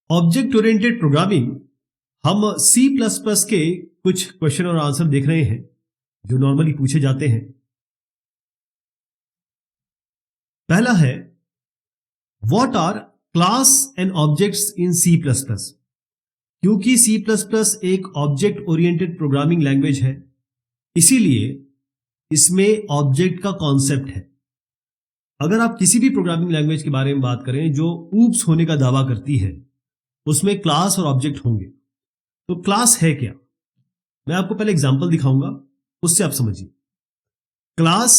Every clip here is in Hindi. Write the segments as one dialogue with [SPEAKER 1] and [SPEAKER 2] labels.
[SPEAKER 1] ऑब्जेक्ट ओरिएंटेड प्रोग्रामिंग हम सी प्लस प्लस के कुछ क्वेश्चन और आंसर देख रहे हैं जो नॉर्मली पूछे जाते हैं। पहला है, what are class and objects in C plus plus. क्योंकि सी प्लस प्लस एक ऑब्जेक्ट ओरिएंटेड प्रोग्रामिंग लैंग्वेज है, इसीलिए इसमें ऑब्जेक्ट का कॉन्सेप्ट है। अगर आप किसी भी प्रोग्रामिंग लैंग्वेज के बारे में बात करें जो ऊप्स होने का दावा करती है, उसमें क्लास और ऑब्जेक्ट होंगे। तो क्लास है क्या? मैं आपको पहले एग्जांपल दिखाऊंगा, उससे आप समझिए। क्लास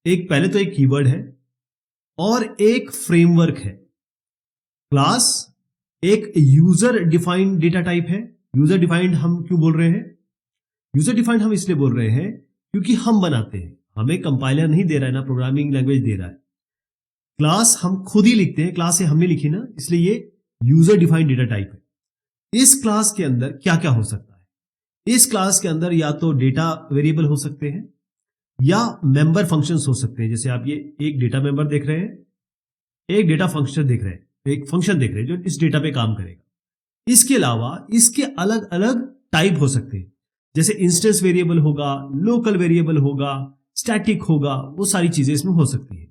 [SPEAKER 1] पहले तो एक कीवर्ड है और एक फ्रेमवर्क है। क्लास एक यूजर डिफाइंड डेटा टाइप है। यूजर डिफाइंड हम क्यों बोल रहे हैं? यूजर डिफाइंड हम इसलिए बोल रहे हैं क्योंकि हम बनाते हैं, हमें कंपाइलर नहीं दे रहा है ना, प्रोग्रामिंग लैंग्वेज दे रहा है। क्लास हम खुद ही लिखते हैं, क्लास से हमने लिखी ना, इसलिए ये यूजर डिफाइंड डेटा टाइप है। इस क्लास के अंदर क्या क्या हो सकता है? इस क्लास के अंदर या तो डेटा वेरिएबल हो सकते हैं या मेंबर फंक्शंस हो सकते हैं। जैसे आप ये एक डेटा मेंबर देख रहे हैं, एक डेटा फंक्शन देख रहे हैं, एक फंक्शन देख रहे हैं जो इस डेटा पे काम करेगा। इसके अलावा इसके अलग अलग टाइप हो सकते हैं, जैसे इंस्टेंस वेरिएबल होगा, लोकल वेरिएबल होगा, स्टैटिक होगा, वो सारी चीजें इसमें हो सकती है।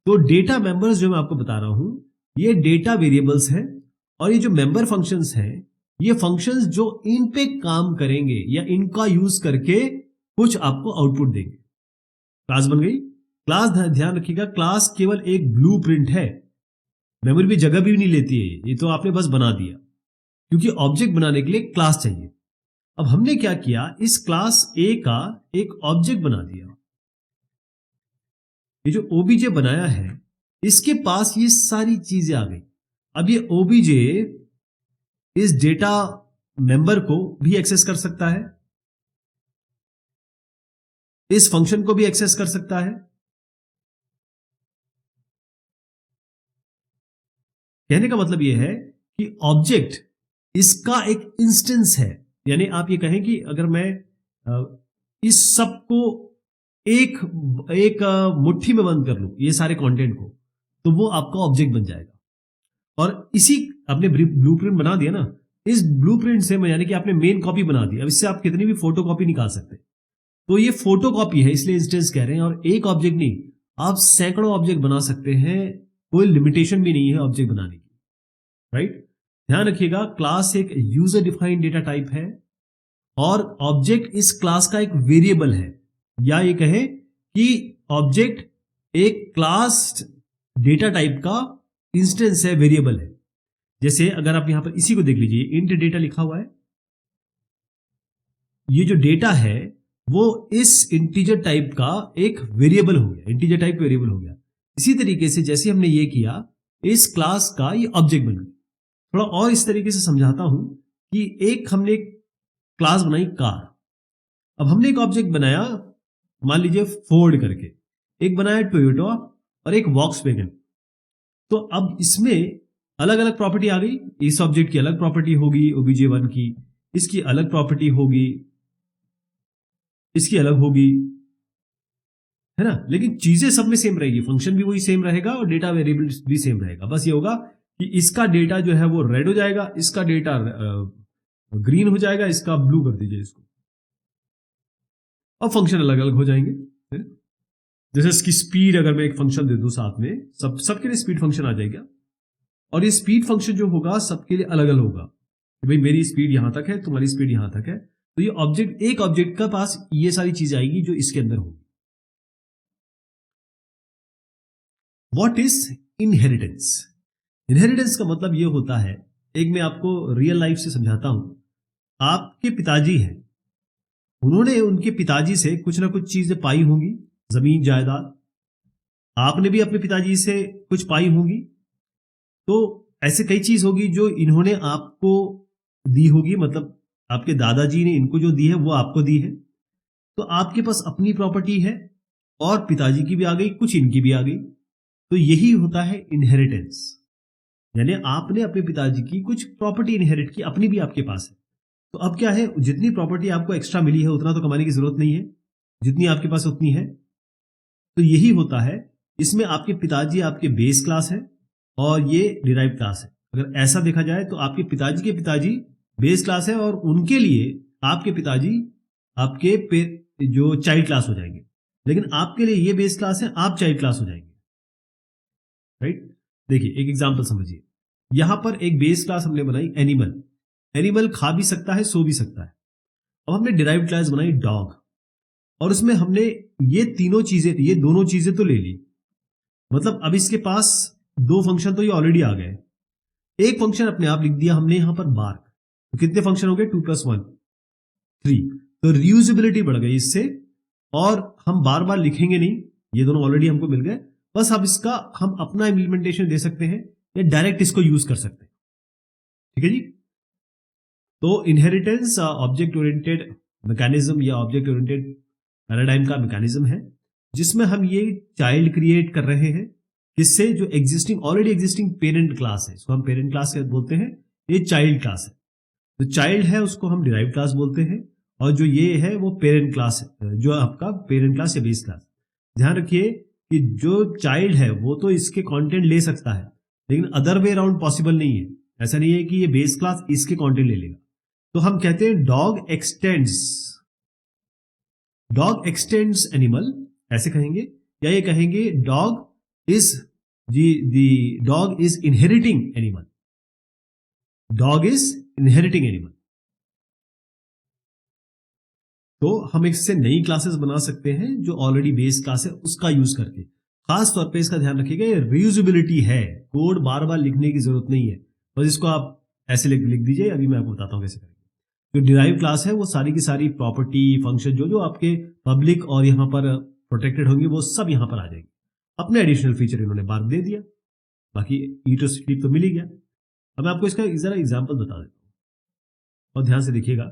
[SPEAKER 1] तो डेटा मेंबर्स जो मैं आपको बता रहा हूं, ये डेटा वेरिएबल्स हैं, और ये जो मेंबर फंक्शंस हैं, ये फंक्शंस जो इन पे काम करेंगे या इनका यूज करके कुछ आपको आउटपुट देंगे। क्लास बन गई। क्लास ध्यान रखिएगा, क्लास केवल एक ब्लूप्रिंट है, मेमोरी में जगह भी नहीं लेती है, ये तो आपने बस बना दिया, क्योंकि ऑब्जेक्ट बनाने के लिए क्लास चाहिए। अब हमने क्या किया, इस क्लास ए का एक ऑब्जेक्ट बना दिया। ये जो ओबीजे बनाया है, इसके पास ये सारी चीजें आ गई। अब ये ओबीजे इस डेटा मेंबर को भी एक्सेस कर सकता है, इस फंक्शन को भी एक्सेस कर सकता है। कहने का मतलब यह है कि ऑब्जेक्ट इसका एक इंस्टेंस है। यानी आप ये कहें कि अगर मैं इस सब को एक एक मुट्ठी में बंद कर लूं, ये सारे कंटेंट को, तो वो आपका ऑब्जेक्ट बन जाएगा। और इसी आपने ब्लूप्रिंट बना दिया ना, इस ब्लूप्रिंट से यानी कि आपने मेन कॉपी बना दी। अब इससे आप कितनी भी फोटो कॉपी निकाल सकते हैं, तो ये फोटो कॉपी है, इसलिए इंस्टेंस कह रहे हैं। और एक ऑब्जेक्ट नहीं, आप सैकड़ों ऑब्जेक्ट बना सकते हैं, कोई लिमिटेशन भी नहीं है ऑब्जेक्ट बनाने की, राइट? ध्यान रखिएगा, क्लास एक यूजर डिफाइंड डेटा टाइप है और ऑब्जेक्ट इस क्लास का एक वेरिएबल है, या ये कहे कि ऑब्जेक्ट एक क्लास डेटा टाइप का इंस्टेंस है, वेरिएबल है। जैसे अगर आप यहां पर इसी को देख लीजिए, इंट डेटा लिखा हुआ है, ये जो डेटा है वो इस इंटीजर टाइप का एक वेरिएबल हो गया, इंटीजर टाइप वेरिएबल हो गया। इसी तरीके से जैसे हमने ये किया, इस क्लास का ये ऑब्जेक्ट बन गया। थोड़ा और इस तरीके से समझाता हूं कि एक हमने क्लास बनाई कार, अब हमने एक ऑब्जेक्ट बनाया, मान लीजिए फोर्ड करके, एक बनाया टोयोटा और एक वॉक्सवैगन। तो अब इसमें अलग अलग प्रॉपर्टी आ गई। इस ऑब्जेक्ट की अलग प्रॉपर्टी होगी obj1 की, इसकी अलग प्रॉपर्टी होगी, इसकी अलग होगी, है ना? लेकिन चीजें सब में सेम रहेगी, फंक्शन भी वही सेम रहेगा और डेटा वेरिएबल भी सेम रहेगा। बस ये होगा कि इसका डेटा जो है वो रेड हो जाएगा, इसका डेटा ग्रीन हो जाएगा, इसका ब्लू कर दीजिए इसको। अब फंक्शन अलग अलग हो जाएंगे, है ना? जैसे इसकी स्पीड अगर मैं एक फंक्शन दे दूं साथ में, सबके लिए स्पीड फंक्शन आ जाएगा, और ये स्पीड फंक्शन जो होगा सबके लिए अलग अलग होगा कि भाई मेरी स्पीड यहां तक है, तुम्हारी स्पीड यहां तक है। तो ये ऑब्जेक्ट, एक ऑब्जेक्ट का पास ये सारी चीज आएगी जो इसके अंदर होगी। What is inheritance? इनहेरिटेंस का मतलब ये होता है, एक मैं आपको रियल लाइफ से समझाता हूं। आपके पिताजी हैं, उन्होंने उनके पिताजी से कुछ ना कुछ चीजें पाई होंगी, जमीन जायदाद। आपने भी अपने पिताजी से कुछ पाई होंगी। तो ऐसे कई चीज होगी जो इन्होंने आपको दी होगी, मतलब आपके दादाजी ने इनको जो दी है वो आपको दी है। तो आपके पास अपनी प्रॉपर्टी है और पिताजी की भी आ गई, कुछ इनकी भी आ गई। तो यही होता है इनहेरिटेंस, यानी आपने अपने पिताजी की कुछ प्रॉपर्टी इनहेरिट की, अपनी भी आपके पास है। तो अब क्या है, जितनी प्रॉपर्टी आपको एक्स्ट्रा मिली है उतना तो कमाने की जरूरत नहीं है, जितनी आपके पास उतनी है। तो यही होता है, इसमें आपके पिताजी आपके बेस क्लास है और ये डिराइव क्लास है। अगर ऐसा देखा जाए तो आपके पिताजी के पिताजी बेस क्लास है और उनके लिए आपके पिताजी आपके जो चाइल्ड क्लास हो जाएंगे, लेकिन आपके लिए ये बेस क्लास है, आप चाइल्ड क्लास हो जाएंगे, राइट। देखिए एक एग्जांपल समझिए, यहां पर एक बेस क्लास हमने बनाई एनिमल। एनिमल खा भी सकता है, सो भी सकता है। अब हमने डिराइव्ड क्लास बनाई डॉग, और उसमें हमने ये दोनों चीजें तो ले ली। मतलब अब इसके पास दो फंक्शन तो ये ऑलरेडी आ गए। एक फंक्शन अपने आप लिख दिया हमने यहां पर बार्क, तो कितने फंक्शन हो गए? 2 + 1 3। तो रियूजेबिलिटी बढ़ गई इससे, और हम बार बार लिखेंगे नहीं, ये दोनों ऑलरेडी हमको मिल गए। बस अब इसका हम अपना इम्प्लीमेंटेशन दे सकते हैं या डायरेक्ट इसको यूज कर सकते हैं। ठीक है जी। तो इनहेरिटेंस ऑब्जेक्ट ओरिएंटेड मैकेनिज्म या ऑब्जेक्ट ओरिएंटेड पैराडाइम का मैकेनिज्म है, जिसमें हम ये चाइल्ड क्रिएट कर रहे हैं। किससे? जो ऑलरेडी एग्जिस्टिंग पेरेंट क्लास है, इसको हम पेरेंट क्लास बोलते हैं, ये चाइल्ड क्लास है। जो चाइल्ड है उसको हम डिराइव्ड क्लास बोलते हैं, और जो ये है वो पेरेंट क्लास है, जो आपका पेरेंट क्लास या बेस क्लास। ध्यान रखिए कि जो चाइल्ड है वो तो इसके कंटेंट ले सकता है, लेकिन अदर वे अराउंड पॉसिबल नहीं है। ऐसा नहीं है कि ये बेस क्लास इसके कंटेंट ले लेगा। तो हम कहते हैं डॉग एक्सटेंड्स एनिमल, ऐसे कहेंगे, या ये कहेंगे dog is inheriting animal. Dog is inheriting animal. तो हम इससे नई क्लासेस बना सकते हैं जो ऑलरेडी बेस क्लास है उसका यूज करके। खास तौर पे इसका ध्यान रखिएगा, ये रियूजेबिलिटी है, कोड बार बार लिखने की जरूरत नहीं है, बस इसको आप ऐसे लिख दीजिए। अभी मैं आपको बताता हूं कैसे करेंगे। जो डिराइव क्लास है वो सारी की सारी प्रॉपर्टी फंक्शन जो आपके पब्लिक और यहाँ पर प्रोटेक्टेड होंगे वो सब यहाँ पर आ जाएंगे। अपने एडिशनल फीचर इन्होंने बार दे दिया, बाकी ईटो स्क्रिप्ट तो मिल ही गया। अब मैं आपको इसका जरा एग्जांपल बता देता हूँ और ध्यान से देखिएगा।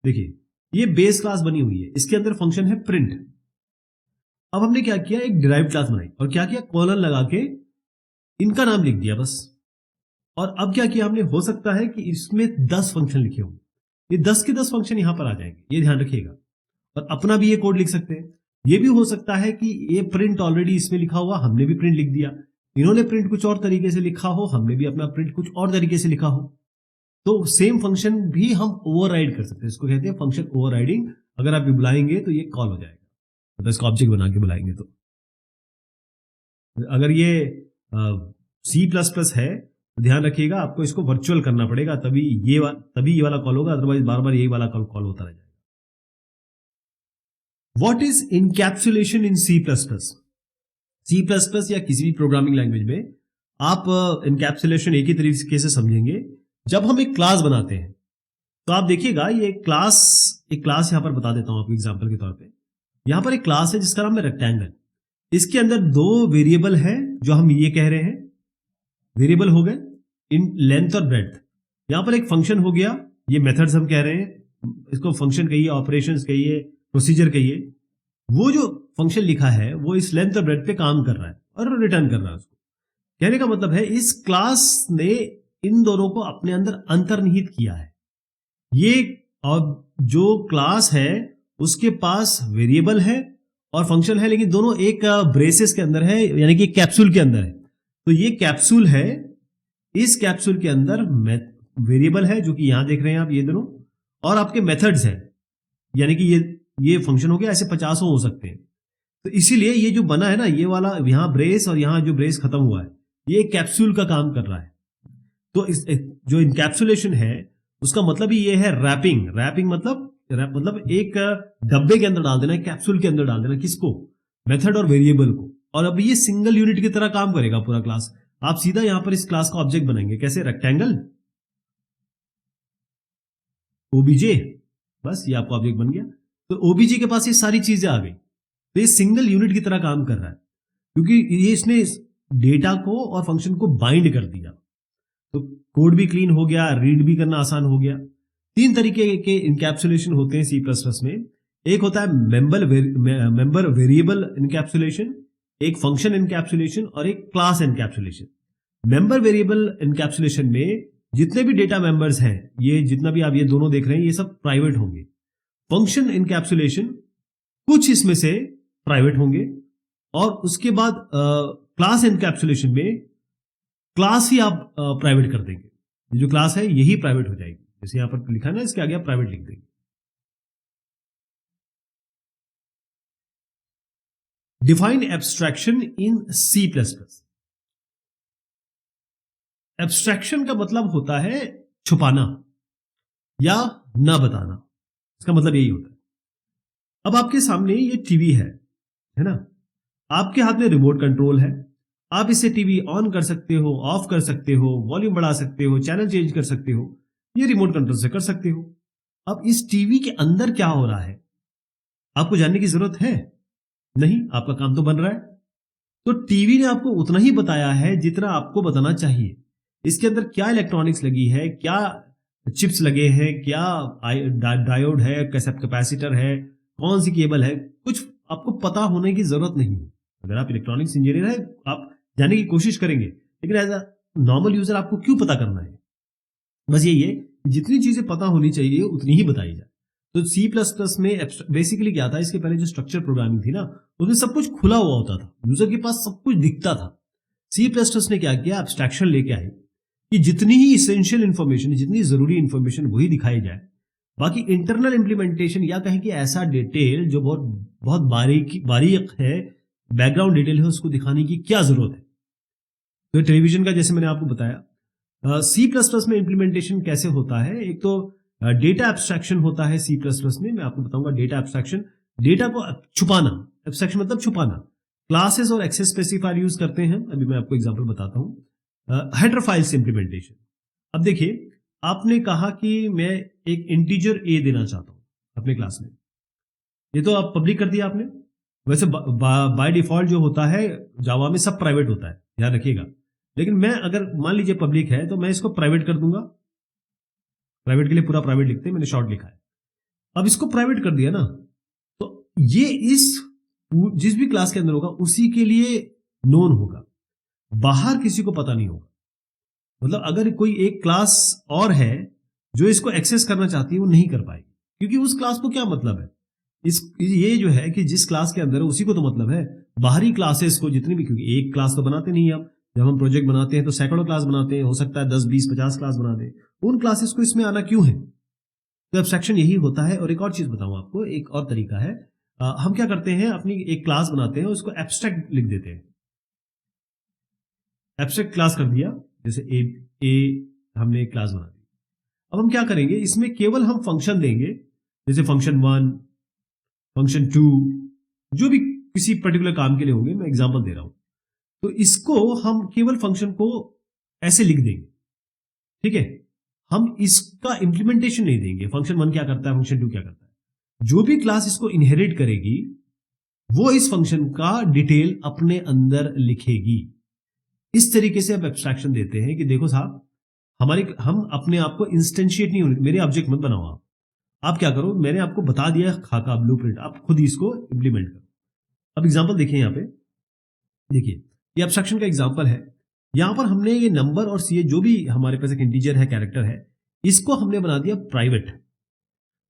[SPEAKER 1] देखिए ये बेस क्लास बनी हुई है, इसके अंदर फंक्शन है प्रिंट। अब हमने क्या किया, एक डिराइव क्लास बनाई और क्या किया, कॉलन लगा के इनका नाम लिख दिया बस। और अब क्या किया हमने, हो सकता है कि इसमें 10 फंक्शन लिखे हों, ये 10 के 10 फंक्शन यहां पर आ जाएंगे, ये ध्यान रखिएगा। और अपना भी ये कोड लिख सकते हैं। ये भी हो सकता है कि ये प्रिंट ऑलरेडी इसमें लिखा हुआ, हमने भी प्रिंट लिख दिया, इन्होंने प्रिंट कुछ और तरीके से लिखा हो, हमने भी अपना प्रिंट कुछ और तरीके से लिखा हो। तो सेम फंक्शन भी हम ओवरराइड कर सकते हैं, इसको कहते हैं फंक्शन ओवरराइडिंग। अगर आप बुलाएंगे तो ये कॉल हो जाएगा, मतलब इसको ऑब्जेक्ट बना के बुलाएंगे। तो अगर ये C++ है तो ध्यान रखिएगा आपको इसको वर्चुअल करना पड़ेगा, तभी ये वाला कॉल होगा, अदरवाइज बार बार यही वाला कॉल होता रह जाएगा। What is encapsulation in C++? C++ या किसी भी प्रोग्रामिंग लैंग्वेज में आप इनकैप्सुलेशन एक ही तरीके से समझेंगे। जब हम एक क्लास बनाते हैं तो आप देखिएगा, ये एक क्लास यहां पर बता देता हूं आपको एग्जांपल के तौर पे। यहां पर एक क्लास है जिसका नाम है रेक्टेंगल। इसके अंदर 2 वेरिएबल है जो हम ये कह रहे हैं, वेरिएबल हो गए इन लेंथ और ब्रेड्थ। यहां पर एक फंक्शन हो गया, ये मेथड्स हम कह रहे हैं, इसको फंक्शन कहिए, ऑपरेशंस कहिए, प्रोसीजर कहिए। वो जो फंक्शन लिखा है वो इस लेंथ और ब्रेड्थ पे काम कर रहा है और रिटर्न कर रहा है उसको। कहने का मतलब है इस क्लास ने इन दोनों को अपने अंदर अंतर्निहित किया है। ये अब जो क्लास है उसके पास वेरिएबल है और फंक्शन है, लेकिन दोनों एक ब्रेसेस के अंदर है, यानी कि कैप्सूल के अंदर है। तो ये कैप्सूल है, इस कैप्सूल के अंदर वेरिएबल है जो कि यहां देख रहे हैं आप, ये दोनों, और आपके मेथड्स हैं, यानी कि ये फंक्शन हो गया, ऐसे 50 हो सकते हैं। तो इसीलिए ये जो बना है ना, ये वाला यहां ब्रेस और यहां जो ब्रेस खत्म हुआ है, ये कैप्सूल का काम कर रहा है। तो इस जो इनकैप्सुलेशन है उसका मतलब ही ये है रैपिंग मतलब एक डब्बे के अंदर डाल देना, कैप्सूल के अंदर डाल देना, किसको? मेथड और वेरिएबल को। और अब ये सिंगल यूनिट की तरह काम करेगा पूरा क्लास। आप सीधा यहां पर इस क्लास का ऑब्जेक्ट बनाएंगे, कैसे? रेक्टेंगल ओबीजे, बस ये आपका ऑब्जेक्ट बन गया। तो ओबीजे के पास ये सारी चीजें आ गई, तो ये सिंगल यूनिट की तरह काम कर रहा है, क्योंकि ये इसने डेटा को और फंक्शन को बाइंड कर दिया। तो कोड भी क्लीन हो गया, रीड भी करना आसान हो गया। 3 तरीके के इनकैप्सुलेशन होते हैं C++ में। एक होता है मेंबर वेरिएबल इनकैप्सुलेशन, एक फंक्शन इनकैप्सुलेशन और एक class encapsulation. Member variable encapsulation में जितने भी डेटा मेंबर्स हैं, ये जितना भी आप ये दोनों देख रहे हैं, ये सब प्राइवेट होंगे। फंक्शन इनकैप्सुलेशन कुछ इसमें से प्राइवेट होंगे, और उसके बाद क्लास इनकैप्सुलेशन में क्लास ही आप प्राइवेट कर देंगे, ये जो क्लास है यही प्राइवेट हो जाएगी। जैसे यहां पर लिखा है ना, इसके आगे आप प्राइवेट लिख देंगे। डिफाइन एब्स्ट्रैक्शन इन सी प्लस प्लस। एब्स्ट्रैक्शन का मतलब होता है छुपाना या ना बताना, इसका मतलब यही होता है। अब आपके सामने ये टीवी है ना, आपके हाथ में रिमोट कंट्रोल है, आप इसे टीवी ऑन कर सकते हो, ऑफ कर सकते हो, वॉल्यूम बढ़ा सकते हो, चैनल चेंज कर सकते हो, ये रिमोट कंट्रोल से कर सकते हो। अब इस टीवी के अंदर क्या हो रहा है आपको जानने की जरूरत है नहीं, आपका काम तो बन रहा है। तो टीवी ने आपको उतना ही बताया है जितना आपको बताना चाहिए। इसके अंदर क्या इलेक्ट्रॉनिक्स लगी है, क्या चिप्स लगे हैं, क्या डायोड है, कैसे कैपेसिटर है, कौन सी केबल है, कुछ आपको पता होने की जरूरत नहीं है। अगर आप इलेक्ट्रॉनिक्स इंजीनियर है आप जानने की कोशिश करेंगे, लेकिन एज अ नॉर्मल यूजर आपको क्यों पता करना है? बस यही है, जितनी चीजें पता होनी चाहिए उतनी ही बताई जाए। तो सी प्लस प्लस में बेसिकली क्या था, इसके पहले जो स्ट्रक्चर प्रोग्रामिंग थी ना, उसमें सब कुछ खुला हुआ होता था, यूजर के पास सब कुछ दिखता था। सी प्लस प्लस ने क्या किया, एब्स्ट्रैक्शन लेके आए कि जितनी ही इसेंशियल इंफॉर्मेशन, जितनी जरूरी इंफॉर्मेशन वही दिखाई जाए, बाकी इंटरनल इंप्लीमेंटेशन या कहें कि ऐसा डिटेल जो बहुत बहुत बारीक है, बैकग्राउंड डिटेल है, उसको दिखाने की क्या जरूरत है। तो टेलीविजन का जैसे मैंने आपको बताया, सी प्लस प्लस में इंप्लीमेंटेशन कैसे होता है। एक तो डेटा एब्स्ट्रैक्शन होता है सी प्लस प्लस में, मैं आपको बताऊंगा डेटा एब्स्ट्रैक्शन, डेटा को छुपाना, एब्स्ट्रैक्शन मतलब छुपाना। क्लासेस और एक्सेस स्पेसिफायर यूज करते हैं, अभी मैं आपको एग्जांपल बताता हूं। हेडर फाइल्स इंप्लीमेंटेशन, अब देखिए आपने कहा कि मैं एक इंटीजर ए देना चाहता हूं अपने क्लास में, ये तो आप पब्लिक कर दिया आपने। वैसे बाय डिफॉल्ट जो होता है जावा में सब प्राइवेट होता है, ध्यान रखिएगा। लेकिन मैं अगर मान लीजिए पब्लिक है तो मैं इसको प्राइवेट कर दूंगा, प्राइवेट के लिए पूरा प्राइवेट लिखते हैं, मैंने शॉर्ट लिखा है। अब इसको प्राइवेट कर दिया ना, तो ये इस जिस भी क्लास के अंदर होगा उसी के लिए नोन होगा, बाहर किसी को पता नहीं होगा। मतलब अगर कोई एक क्लास और है जो इसको एक्सेस करना चाहती है, वो नहीं कर पाएगी, क्योंकि उस क्लास को क्या मतलब है, ये जो है कि जिस क्लास के अंदर है उसी को तो मतलब है। बाहरी क्लासेस को जितनी भी, क्योंकि एक क्लास तो बनाते नहीं हम, जब हम प्रोजेक्ट बनाते हैं तो सैकड़ों क्लास बनाते हैं, हो सकता है 10 20 50 क्लास बना दें, उन क्लासेस को इसमें आना क्यों है? तो एब्स्ट्रैक्शन यही होता है। और एक और चीज बताऊं आपको, एक और तरीका है, हम क्या करते हैं, अपनी एक क्लास बनाते हैं, उसको एब्स्ट्रैक्ट लिख देते हैं, एब्स्ट्रैक्ट क्लास कर दिया, जैसे ए हमने एक क्लास बना दी। अब हम क्या करेंगे, इसमें केवल हम फंक्शन देंगे, जैसे फंक्शन 1, फंक्शन 2, जो भी किसी पर्टिकुलर काम के लिए होंगे, मैं एग्जांपल दे रहा हूं। तो इसको हम केवल फंक्शन को ऐसे लिख देंगे, ठीक है, हम इसका इंप्लीमेंटेशन नहीं देंगे। फंक्शन 1 क्या करता है, फंक्शन 2 क्या करता है, जो भी क्लास इसको इनहेरिट करेगी वो इस फंक्शन का डिटेल अपने अंदर लिखेगी। इस तरीके से आप एब्स्ट्रैक्शन देते हैं कि देखो साहब, हम अपने आप को इंस्टेंशिएट नहीं होने, मेरे ऑब्जेक्ट मत बनाओ, आप क्या करो, मैंने आपको बता दिया खाका ब्लूप्रिंट, आप खुद ही इसको इंप्लीमेंट करो। अब एग्जांपल देखिए, यहां पे देखिए ये एब्स्ट्रैक्शन का एग्जांपल है। यहां पर हमने ये नंबर और सी जो भी हमारे पास एक इंटीजर है, कैरेक्टर है, इसको हमने बना दिया प्राइवेट।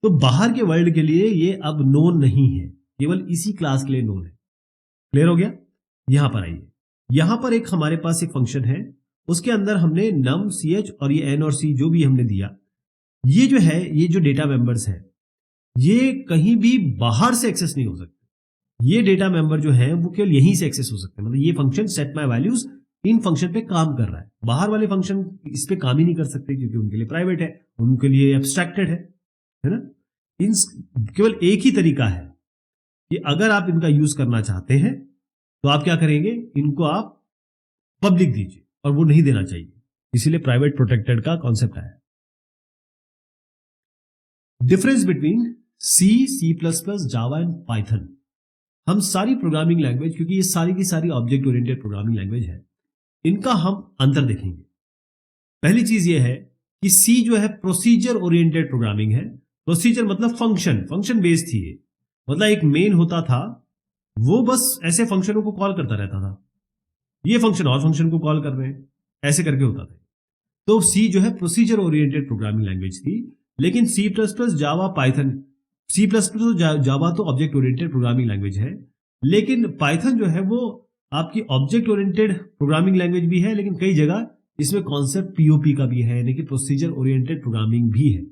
[SPEAKER 1] तो बाहर के वर्ल्ड के लिए ये अब नोन नहीं है, केवल इसी क्लास के लिए नोन है। क्लियर हो गया? यहां पर आइए, यहां पर एक हमारे पास एक फंक्शन है, उसके अंदर हमने num ch और ये n और c जो भी हमने दिया, ये जो है, ये जो डेटा मेंबर्स है, ये कहीं भी बाहर से एक्सेस नहीं हो सकते। ये डेटा मेंबर जो है वो केवल यहीं से एक्सेस हो सकते हैं। मतलब ये function set my values in function पे काम कर रहा है, बाहर वाले फंक्शन इस पे काम ही नहीं कर सकते, क्योंकि उनके लिए प्राइवेट है, उनके लिए एब्स्ट्रैक्टेड है ना। इन केवल एक ही तरीका है कि अगर आप इनका यूज करना चाहते हैं तो आप क्या करेंगे, इनको आप पब्लिक दीजिए, और वो नहीं देना चाहिए, इसीलिए प्राइवेट प्रोटेक्टेड का कॉन्सेप्ट आया। Difference between C, C plus plus, Java and Python. हम सारी प्रोग्रामिंग लैंग्वेज, क्योंकि ये सारी की सारी ऑब्जेक्ट ओरिएंटेड प्रोग्रामिंग लैंग्वेज है, इनका हम अंतर देखेंगे। पहली चीज ये है कि सी जो है प्रोसीजर ओरिएंटेड प्रोग्रामिंग है। प्रोसीजर मतलब फंक्शन, फंक्शन बेस्ड थी ये, मतलब एक मेन होता था, वो बस ऐसे फंक्शनों को कॉल करता रहता था, ये फंक्शन और फंक्शन को कॉल कर रहे हैं, ऐसे करके होता था। तो सी जो है प्रोसीजर ओरिएंटेड प्रोग्रामिंग लैंग्वेज थी। लेकिन C plus plus, Java, Python, C plus plus Java तो ऑब्जेक्ट ओरिएंटेड प्रोग्रामिंग लैंग्वेज है, लेकिन पाइथन जो है वो आपकी ऑब्जेक्ट ओरिएंटेड प्रोग्रामिंग लैंग्वेज भी है, लेकिन कई जगह इसमें कॉन्सेप्ट पीओपी का भी है, यानी कि प्रोसीजर ओरिएंटेड प्रोग्रामिंग भी है।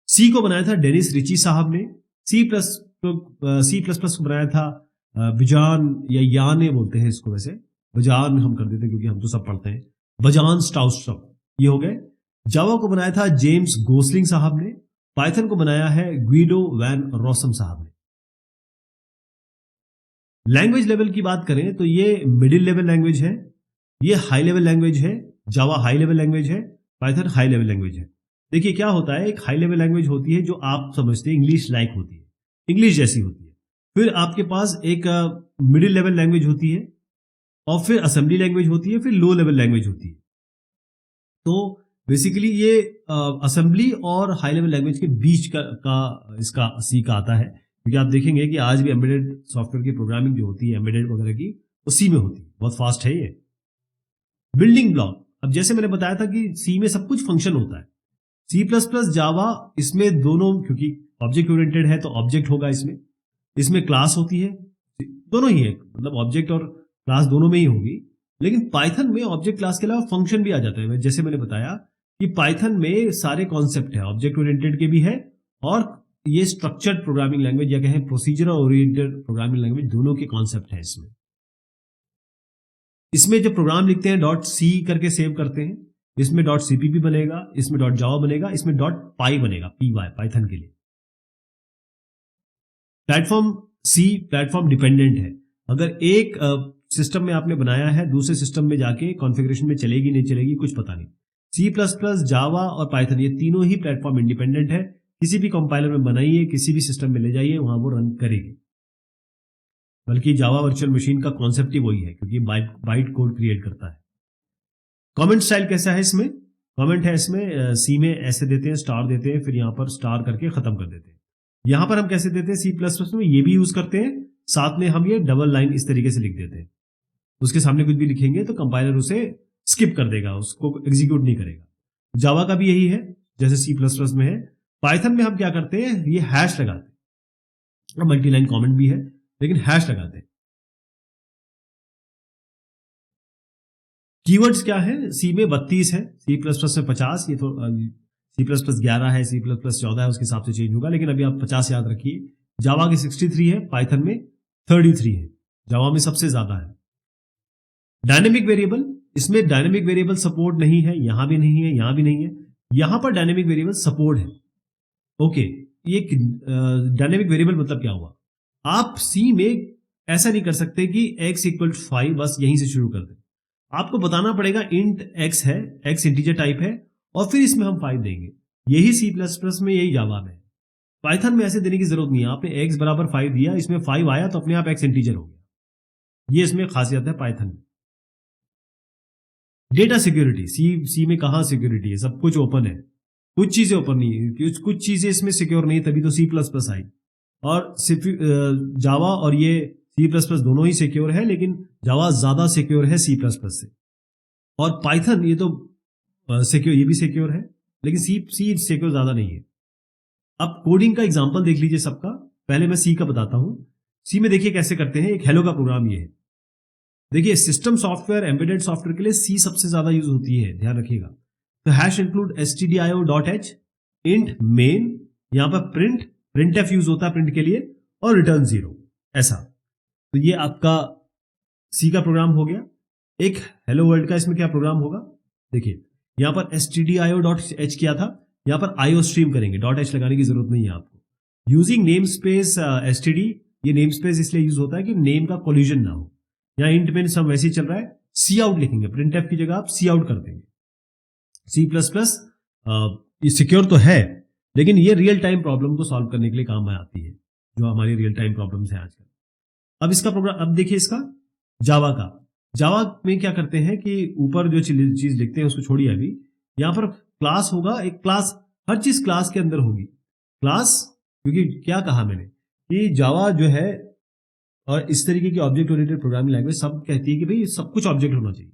[SPEAKER 1] सी को बनाया था डेनिस रिची साहब ने। सी प्लस प्लस को बनाया था बिजान या याने बोलते हैं इसको, वैसे बजान हम कर देते हैं क्योंकि हम तो सब पढ़ते हैं, बजान स्ट्राउस्ट्रम, ये हो गए। जावा को बनाया था जेम्स गोसलिंग साहब ने। पाइथन को बनाया है ग्विडो वैन रोसम साहब ने। लैंग्वेज लेवल की बात करें तो ये मिडिल लेवल लैंग्वेज है, ये हाई लेवल लैंग्वेज है। जावा हाई लेवल लैंग्वेज है, पाइथन हाई लेवल लैंग्वेज है। देखिए क्या होता है, एक हाई लेवल लैंग्वेज होती है जो आप समझते हैं इंग्लिश लाइक होती है, इंग्लिश जैसी होती है। फिर आपके पास एक मिडिल लेवल लैंग्वेज होती है, और फिर असेंबली लैंग्वेज होती है, फिर लो लेवल लैंग्वेज होती है। तो बेसिकली ये असेंबली और हाई लेवल लैंग्वेज के बीच का इसका सी का आता है, क्योंकि आप देखेंगे कि आज भी एम्बेडेड सॉफ्टवेयर की प्रोग्रामिंग जो होती है एम्बेडेड वगैरह की, वो सी में होती है। बहुत फास्ट है ये। बिल्डिंग ब्लॉक, अब जैसे मैंने बताया था कि सी में सब कुछ फंक्शन होता है। सी प्लस प्लस जावा, इसमें दोनों, क्योंकि ऑब्जेक्ट ओरिएंटेड है तो ऑब्जेक्ट होगा, इसमें क्लास होती है, दोनों ही है, मतलब ऑब्जेक्ट और क्लास दोनों में ही होगी। लेकिन पाइथन में ऑब्जेक्ट क्लास के अलावा फंक्शन भी आ जाता है। जैसे मैंने बताया कि पाइथन में सारे कॉन्सेप्ट है, ऑब्जेक्ट ओरिएंटेड के भी है, और ये स्ट्रक्चर्ड प्रोग्रामिंग लैंग्वेज या कहें प्रोसीजर ओरिएंटेड प्रोग्रामिंग लैंग्वेज, दोनों के कॉन्सेप्ट है इसमें जब प्रोग्राम लिखते हैं डॉट सी करके सेव करते हैं, इसमें डॉट सीपीपी बनेगा, इसमें डॉट जावा बनेगा, इसमें डॉट पाई बनेगा, पीवाई पाइथन के लिए। प्लेटफॉर्म सी प्लेटफॉर्म डिपेंडेंट है। अगर एक सिस्टम में आपने बनाया है, दूसरे सिस्टम में जाके कॉन्फ़िगरेशन में चलेगी नहीं चलेगी कुछ पता नहीं। सी प्लस प्लस, जावा और पाइथन, ये तीनों ही प्लेटफॉर्म इंडिपेंडेंट है। किसी भी कंपाइलर में बनाइए, किसी भी सिस्टम में ले जाइए, वहां वो रन करेगी। बल्कि जावा वर्चुअल मशीन का कॉन्सेप्ट ही वही है, क्योंकि बाइट कोड क्रिएट करता है। कमेंट स्टाइल कैसा है इसमें? कमेंट है इसमें सी में ऐसे देते हैं, स्टार देते हैं, फिर यहां पर स्टार करके खत्म कर देते हैं। यहां पर हम कैसे देते हैं सी प्लस प्लस में, ये भी यूज करते हैं, साथ में हम ये डबल लाइन इस तरीके से लिख देते हैं। उसके सामने कुछ भी लिखेंगे तो कंपाइलर उसे स्किप कर देगा, उसको एग्जीक्यूट नहीं करेगा। जावा का भी यही है, जैसे सी प्लस प्लस में है। पाइथन में हम क्या करते हैं, ये हैश लगाते हैं, और मल्टी लाइन कॉमेंट भी है, लेकिन हैश लगाते हैं। कीवर्ड्स क्या है, सी में 32 है, सी प्लस प्लस में 50, ये तो सी प्लस प्लस 11 है, सी प्लस प्लस 14 है, उसके हिसाब से चेंज होगा, लेकिन अभी आप 50 याद रखिए। जावा की 63 है, पाइथन में 33 है, जावा में सबसे ज्यादा है। डायनेमिक वेरिएबल, इसमें डायनेमिक वेरिएबल सपोर्ट नहीं है, यहां भी नहीं है, यहां भी नहीं है, यहां पर डायनेमिक वेरिएबल सपोर्ट है। ओके, ये डायनेमिक वेरिएबल मतलब क्या हुआ, आप सी में ऐसा नहीं कर सकते कि x इक्वल टू 5 बस यहीं से शुरू कर दें। आपको बताना पड़ेगा इंट x है, x इंटीजर टाइप है, और फिर इसमें हम 5 देंगे। यही सी प्लस प्लस में, यही जावा में। पाइथन में ऐसे देने की जरूरत नहीं है। आपने x बराबर 5 दिया, इसमें 5 आया तो अपने आप x इंटीजर हो गया। ये इसमें खासियत है पाइथन में। डेटा सिक्योरिटी, सी में कहां सिक्योरिटी है, सब कुछ ओपन है, कुछ चीजें ओपन नहीं है, कुछ चीजें इसमें सिक्योर नहीं, तभी तो सी प्लस प्लस आई। और जावा और ये सी प्लस प्लस दोनों ही सिक्योर है, लेकिन जावा ज्यादा सिक्योर है सी प्लस प्लस से। और पाइथन ये तो सिक्योर, ये भी सिक्योर है, लेकिन सी सिक्योर ज्यादा नहीं है। अब कोडिंग का एग्जांपल देख लीजिए सबका। पहले मैं सी का बताता हूं। सी में देखिए कैसे करते हैं। एक हेलो का प्रोग्राम ये है, देखिए सिस्टम सॉफ्टवेयर, एम्बेडेड सॉफ्टवेयर के लिए सी सबसे ज्यादा यूज होती है, ध्यान रखिएगा। तो hash include stdio.h int main, यहां पर प्रिंट एफ यूज होता है प्रिंट के लिए, और रिटर्न 0, ऐसा। तो ये आपका सी का प्रोग्राम हो गया। एक हेलो वर्ल्ड का इसमें क्या प्रोग्राम होगा, देखिए यहां पर stdio.h किया था, यहां पर IO स्ट्रीम करेंगे, .h लगाने की जरूरत नहीं है आपको। यूजिंग नेम स्पेस std, ये नेम स्पेस इसलिए यूज होता है कि नेम का कोलिजन ना हो। यहाँ इंट में सब वैसे ही चल रहा है, सी आउट लिखेंगे, प्रिंट एफ की जगह आप सी आउट कर देंगे। सी प्लस प्लस ये सिक्योर तो है, लेकिन ये रियल टाइम प्रॉब्लम को सॉल्व करने के लिए काम में आती है, जो हमारी रियल टाइम प्रॉब्लम्स है आजकल। अब इसका प्रोग्राम, अब देखिए इसका जावा का। जावा में क्या करते हैं कि ऊपर जो चीज लिखते हैं उसको छोड़िए अभी, यहां पर क्लास होगा, एक क्लास, हर चीज क्लास के अंदर होगी। क्लास, क्योंकि क्या कहा मैंने कि जावा जो है और इस तरीके की ऑब्जेक्ट ओरिएंटेड प्रोग्रामिंग लैंग्वेज सब कहती है कि भाई सब कुछ ऑब्जेक्ट होना चाहिए,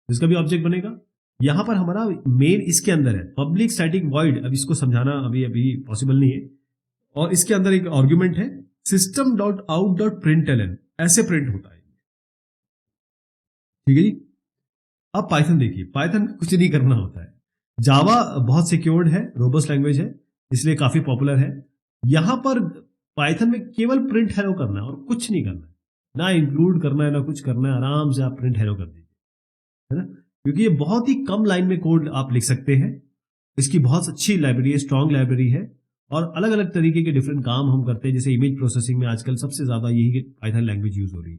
[SPEAKER 1] इसका भी ऑब्जेक्ट बनेगा। यहां पर हमारा मेन इसके अंदर है पब्लिक स्टैटिक वॉइड, अब इसको समझाना अभी पॉसिबल नहीं है। और इसके अंदर एक आर्गुमेंट है, system.out.println ऐसे प्रिंट होता है। ठीक है जी। अब पाइथन देखिए, पाइथन कुछ नहीं करना होता है। जावा बहुत सिक्योर्ड है, रोबस्ट लैंग्वेज है, इसलिए काफी पॉपुलर है। यहां पर पाइथन में केवल प्रिंट हेलो करना है और कुछ नहीं करना है, ना इंक्लूड करना है ना कुछ करना है। आराम से आप प्रिंट हेलो कर दीजिए, है ना, क्योंकि ये बहुत ही कम लाइन में कोड आप लिख सकते हैं। इसकी बहुत अच्छी लाइब्रेरी है, स्ट्रॉन्ग लाइब्रेरी है, और अलग अलग तरीके के डिफरेंट काम हम करते हैं। जैसे इमेज प्रोसेसिंग में आजकल सबसे ज्यादा यही पाइथन लैंग्वेज यूज हो रही है।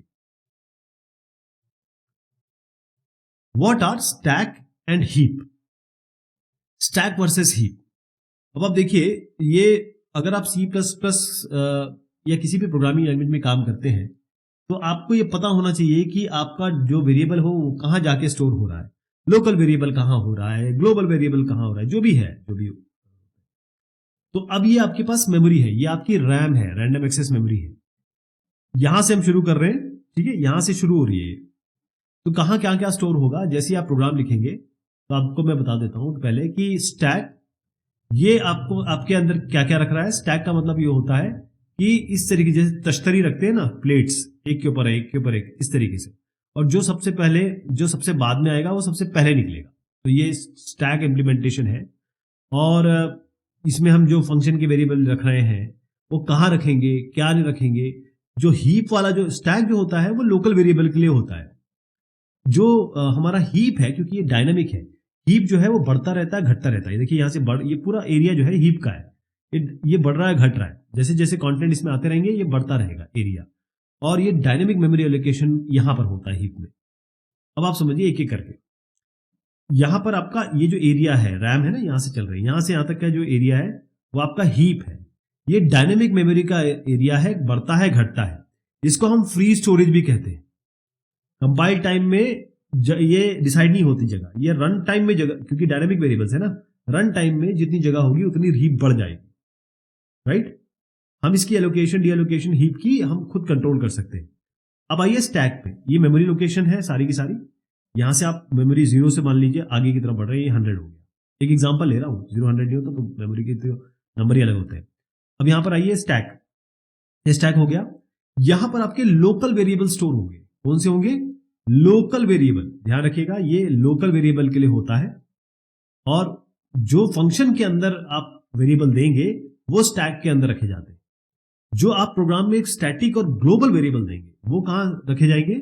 [SPEAKER 1] What are stack and heap? Stack versus heap. अब आप देखिए, ये अगर आप C++ या किसी भी प्रोग्रामिंग लैंग्वेज में काम करते हैं तो आपको ये पता होना चाहिए कि आपका जो वेरिएबल हो वो कहाँ जाके स्टोर हो रहा है, लोकल वेरिएबल कहाँ हो रहा है, ग्लोबल वेरिएबल कहाँ हो रहा है, जो भी है, जो भी हो। तो अब ये आपके पास मेमोरी है, ये आपकी रैम है, रैंडम एक्सेस मेमोरी है। यहां से हम शुरू कर रहे हैं, ठीक है, यहां से शुरू हो रही है। तो कहाँ क्या क्या स्टोर होगा, जैसे आप प्रोग्राम लिखेंगे तो आपको मैं बता देता हूं पहले कि स्टैक, ये आपको आपके अंदर क्या क्या रख रहा है। स्टैक का मतलब ये होता है कि इस तरीके, जैसे तश्तरी रखते हैं ना, प्लेट्स एक के ऊपर एक के ऊपर एक, इस तरीके से, और जो सबसे पहले, जो सबसे बाद में आएगा वो सबसे पहले निकलेगा। तो ये स्टैक इम्प्लीमेंटेशन है। और इसमें हम जो फंक्शन के वेरिएबल रख रहे हैं वो कहाँ रखेंगे, क्या नहीं रखेंगे। जो हीप वाला जो स्टैक जो होता है वो लोकल वेरिएबल के लिए होता है। जो हमारा हीप है, क्योंकि ये डायनामिक है, हीप जो है वो बढ़ता रहता है, घटता रहता है। देखिए यहाँ से ये पूरा एरिया जो है हीप का है, ये बढ़ रहा है, घट रहा है, जैसे जैसे कंटेंट इसमें आते रहेंगे ये बढ़ता रहेगा एरिया। और ये डायनेमिक मेमोरी एलोकेशन यहाँ पर होता है हीप में। अब आप समझिए एक एक करके। यहाँ पर आपका ये जो एरिया है, रैम है ना, यहाँ से चल रही है, यहाँ से यहाँ तक का जो एरिया है वो आपका हीप है। ये डायनेमिक मेमोरी का एरिया है, बढ़ता है घटता है। इसको हम फ्री स्टोरेज भी कहते हैं। कंपाइल टाइम में ये डिसाइड नहीं होती जगह, ये रन टाइम में जगह, क्योंकि डायनेमिक वेरिएबल्स है ना, रन टाइम में जितनी जगह होगी उतनी हीप बढ़ जाएगी, राइट। हम इसकी एलोकेशन डी एलोकेशन हीप की हम खुद कंट्रोल कर सकते हैं। अब आइए स्टैक पे, ये मेमोरी लोकेशन है सारी की सारी। यहां से आप मेमोरी 0 से मान लीजिए आगे की तरफ बढ़ रहे हैं, ये 100 हो गया। एक एग्जांपल ले रहा हूँ, 0 100 नहीं होता तो मेमोरी के तो नंबर ही अलग होते हैं। अब यहां पर आइए स्टैक, ये स्टैक हो गया। यहां पर आपके लोकल वेरिएबल स्टोर होंगे। कौन से होंगे? Local variable. ध्यान रखिएगा, ये लोकल वेरिएबल के लिए होता है। और जो फंक्शन के अंदर आप वेरिएबल देंगे वो स्टैक के अंदर रखे जाते हैं। जो आप प्रोग्राम में एक स्टैटिक और ग्लोबल वेरिएबल देंगे वो कहां रखे जाएंगे?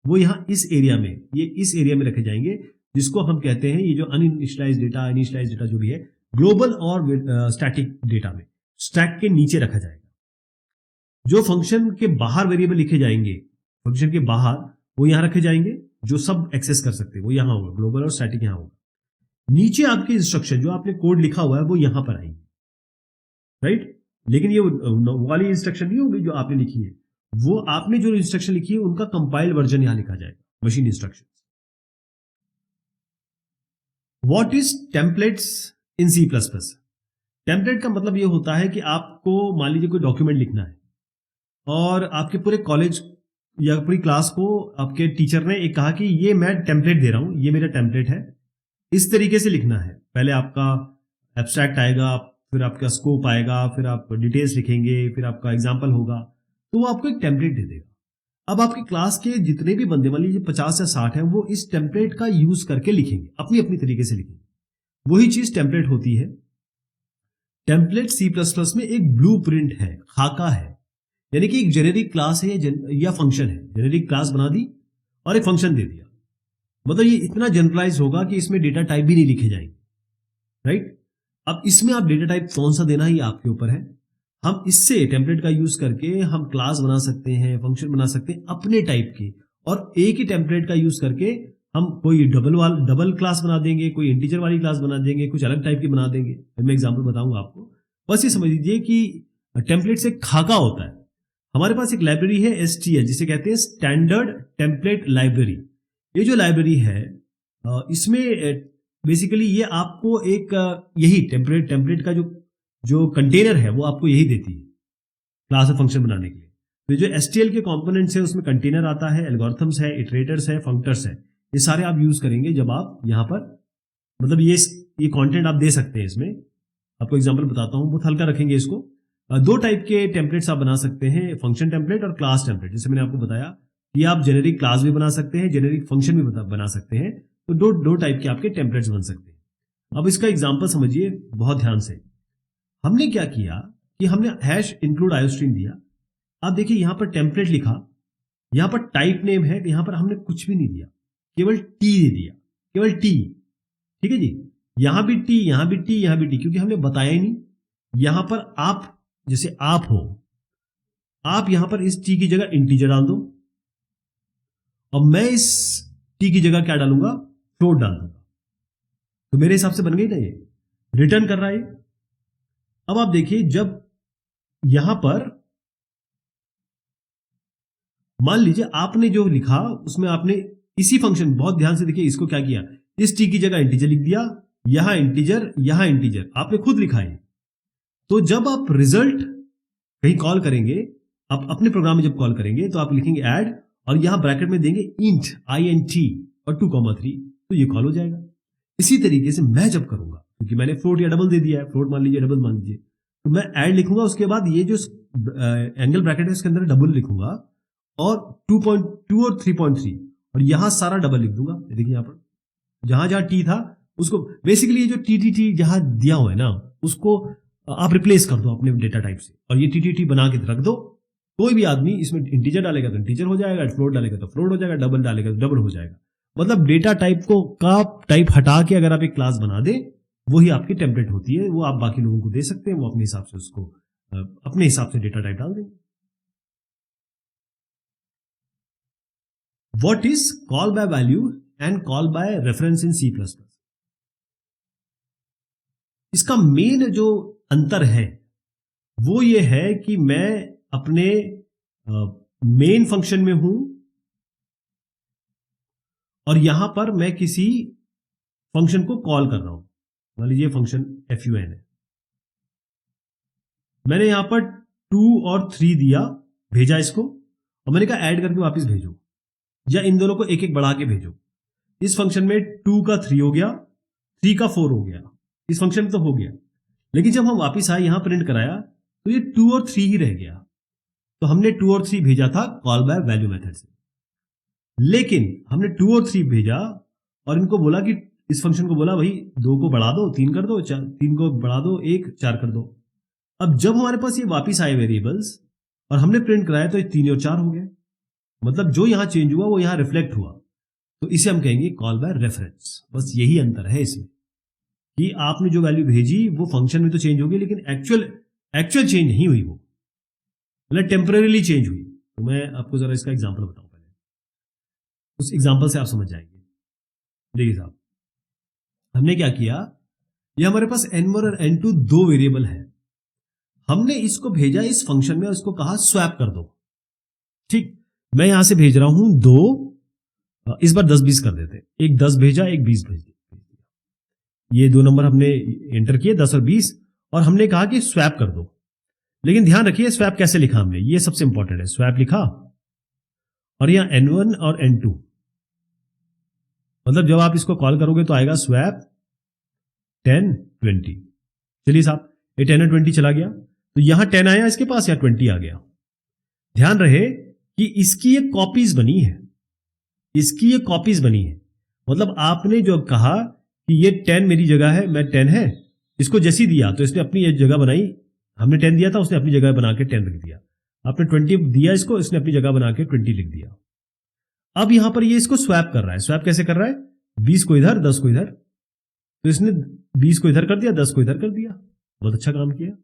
[SPEAKER 1] वो यहां इस एरिया में, ये इस एरिया में रखे जाएंगे, जिसको हम कहते हैं, ये जो अनइनिशियलाइज्ड डेटा, इनिशियलाइज्ड डेटा जो भी है, ग्लोबल और स्टैटिक डेटा में स्टैक के नीचे रखा जाएगा। जो फंक्शन के बाहर वेरिएबल लिखे जाएंगे, फंक्शन के बाहर, वो यहां रखे जाएंगे। जो सब एक्सेस कर सकते हैं वो यहां होगा, ग्लोबल और स्टैटिक यहां होगा। नीचे आपके इंस्ट्रक्शन जो आपने कोड लिखा हुआ है वो यहां पर आएंगे, राइट। लेकिन ये वाली इंस्ट्रक्शन नहीं होगी जो आपने लिखी है, वो आपने जो इंस्ट्रक्शन लिखी है उनका कंपाइल्ड वर्जन यहां लिखा जाएगा, machine instruction. What is templates in C++? Template का मतलब ये होता है कि आपको मान लीजिए कोई डॉक्यूमेंट लिखना है और आपके पूरे कॉलेज या पूरी क्लास को आपके टीचर ने एक कहा कि ये मैं टेम्पलेट दे रहा हूं, ये मेरा टेम्पलेट है, इस तरीके से लिखना है। पहले आपका एब्स्ट्रैक्ट आएगा, फिर आपका स्कोप आएगा, फिर आप डिटेल्स लिखेंगे, फिर आपका एग्जाम्पल होगा, तो वो आपको एक टेम्पलेट दे देगा। अब आपकी क्लास के जितने भी बंदे, मान लीजिए 50 या 60 हैं, वो इस टेम्पलेट का यूज करके लिखेंगे, अपनी अपनी तरीके से लिखेंगे। वही चीज टेम्पलेट होती है। टेम्पलेट C++ में एक ब्लूप्रिंट है, खाका है, यानी कि एक जेनेरिक क्लास है या फंक्शन है। जेनेरिक क्लास बना दी और एक फंक्शन दे दिया, मतलब ये इतना जनरलाइज होगा कि इसमें डेटा टाइप भी नहीं लिखे जाएंगे, राइट। अब इसमें आप डेटा टाइप कौन सा देना ही आपके ऊपर है। हम इससे टेम्पलेट का यूज करके हम क्लास बना सकते हैं, फंक्शन बना सकते हैं अपने टाइप की, और एक ही टेम्पलेट का यूज करके हम कोई डबल क्लास बना देंगे, कोई इंटीजर वाली क्लास बना देंगे, कुछ अलग टाइप की बना देंगे। मैं एग्जांपल बताऊंगा आपको। बस ये समझ लीजिए कि टेम्पलेट से खाका होता है। हमारे पास एक लाइब्रेरी है STL, जिसे कहते हैं स्टैंडर्ड टेम्पलेट लाइब्रेरी। ये जो लाइब्रेरी है इसमें बेसिकली ये आपको एक यही टेम्पलेट का जो कंटेनर है वो आपको यही देती है क्लास और फंक्शन बनाने के लिए। तो जो STL के कंपोनेंट्स है उसमें कंटेनर आता है, एल्गोरिथम्स है, इटरेटर्स है, फंक्टर्स है, ये सारे आप यूज करेंगे जब आप यहाँ पर, मतलब ये कंटेंट आप दे सकते हैं इसमें। आपको एग्जांपल बताता हूँ, बहुत हल्का रखेंगे इसको। दो टाइप के टेम्पलेट्स आप बना सकते हैं, फंक्शन टेम्पलेट और क्लास टेम्पलेट। जैसे मैंने आपको बताया कि आप जेनेरिक क्लास भी बना सकते हैं, जेनेरिक फंक्शन भी बना सकते हैं। तो दो टाइप के आपके टेम्पलेट्स बन सकते हैं। अब इसका एग्जांपल समझिए बहुत ध्यान से। हमने क्या किया कि हमने हैश इंक्लूड आयोस्ट्रीम दिया। आप देखिए यहां पर टेम्पलेट लिखा, यहां पर टाइप नेम है, यहां पर हमने कुछ भी नहीं दिया, केवल टी दे दिया, केवल टी। ठीक है जी, यहां भी टी, यहां भी टी, यहां भी टी, क्योंकि हमने बताया ही नहीं। यहां पर आप, जैसे आप हो, आप यहां पर इस टी की जगह इंटीजर डाल दो और मैं इस टी की जगह क्या डालूंगा, फ्लोट डाल दूंगा। तो मेरे हिसाब से बन गई ना, ये रिटर्न कर रहा है। अब आप देखिए, जब यहां पर मान लीजिए आपने जो लिखा उसमें आपने इसी फंक्शन, बहुत ध्यान से देखिए इसको क्या किया, इस टी की जगह इंटीजर लिख दिया, यहां इंटीजर, यहां इंटीजर, आपने खुद लिखा है। तो जब आप रिजल्ट कहीं कॉल करेंगे, आप अपने प्रोग्राम में जब कॉल करेंगे तो आप लिखेंगे ऐड और यहां ब्रैकेट में देंगे इंट int और 2,3, तो ये कॉल हो जाएगा। इसी तरीके से मैं जब करूंगा, क्योंकि मैंने फ्लोट या डबल दे दिया है, फ्लोट मान लीजिए, डबल मान लीजिए, तो मैं ऐड लिखूंगा, उसके बाद ये जो एंगल ब्रैकेट है उसके अंदर डबल लिखूंगा और 2.2 और 3.3 और यहां सारा डबल लिख दूंगा। देखिए यहां पर जहां जहां टी था उसको, बेसिकली ये जो टी जहां दिया हुआ है ना, उसको आप रिप्लेस कर दो अपने डेटा टाइप से और ये टी बना के रख दो। कोई भी आदमी इसमें इंटीजर डालेगा तो इंटीजर हो जाएगा, फ्लोट डालेगा तो फ्लोट हो जाएगा, डबल डालेगा तो डबल हो जाएगा। मतलब डेटा टाइप को का टाइप हटा के अगर आप एक क्लास बना दे, वही आपकी टेम्पलेट होती है। वो आप बाकी लोगों को दे सकते हैं, वो अपने हिसाब से उसको अपने हिसाब से डेटा टाइप डाल देंगे। What is call by value and call by reference in C++? इसका मेन जो अंतर है वो ये है कि मैं अपने मेन फंक्शन में हूं और यहां पर मैं किसी फंक्शन को कॉल कर रहा हूं। मान लीजिए फंक्शन fun है, मैंने यहां पर 2 और 3 दिया, भेजा इसको और मैंने कहा ऐड करके वापस भेजो, या इन दोनों को एक एक बढ़ा के भेजो। इस फंक्शन में 2 का 3 हो गया, 3 का 4 हो गया, इस फंक्शन में तो हो गया। लेकिन जब हम वापस आए यहां प्रिंट कराया तो ये 2 और 3 ही रह गया। तो हमने 2 और 3 भेजा था कॉल बाय वैल्यू मेथड से, लेकिन हमने 2 और 3 भेजा और इनको बोला कि इस फंक्शन को बोला भाई 2 को बढ़ा दो 3 कर दो, 3 को बढ़ा दो 1 4 कर दो। अब जब हमारे पास ये वापस आए वेरिएबल्स और हमने प्रिंट कराया तो ये 3 और 4 हो गए। मतलब जो यहां चेंज हुआ वो यहां रिफ्लेक्ट हुआ, तो इसे हम कहेंगे कॉल बाय रेफरेंस। बस यही अंतर है इसमें कि आपने जो वैल्यू भेजी वो फंक्शन में तो चेंज होगी, लेकिन एक्चुअल चेंज नहीं हुई, वो मतलब टेम्परेरीली चेंज हुई। तो मैं आपको जरा इसका एग्जांपल बताऊं, पहले उस एग्जांपल से आप समझ जाएंगे। देखिए साहब, हमने क्या किया, ये हमारे पास n1 और n2 दो वेरिएबल है, हमने इसको भेजा इस फंक्शन में, इसको कहा स्वैप कर दो। ठीक, मैं यहां से भेज रहा हूं 2, इस बार 10 20 कर देते, एक 10 भेजा एक 20 भेज दिया। ये दो नंबर हमने एंटर किए 10 और 20 और हमने कहा कि स्वैप कर दो। लेकिन ध्यान रखिए स्वैप कैसे लिखा हमने, ये सबसे इंपॉर्टेंट है। स्वैप लिखा और यहां n1 और n2, मतलब जब आप इसको कॉल करोगे तो आएगा स्वैप 10 20। चलिए साहब, ये 10 और 20 चला गया, तो यहां 10 आया इसके पास या 20 आ गया। ध्यान रहे कि इसकी ये कॉपीज बनी है, इसकी ये कॉपीज बनी है। मतलब आपने जो कहा कि ये 10 मेरी जगह है, मैं 10 है, इसको जैसी दिया तो इसने अपनी ये जगह बनाई। हमने 10 दिया था, उसने अपनी जगह बना के 10 लिख दिया। आपने 20 दिया इसको, इसने अपनी जगह बना के 20 लिख दिया। अब यहां पर ये इसको स्वैप कर रहा है। स्वैप कैसे कर रहा है, 20 को इधर 10 को इधर, तो इसने 20 को इधर कर दिया 10 को इधर कर दिया। बहुत अच्छा काम किया।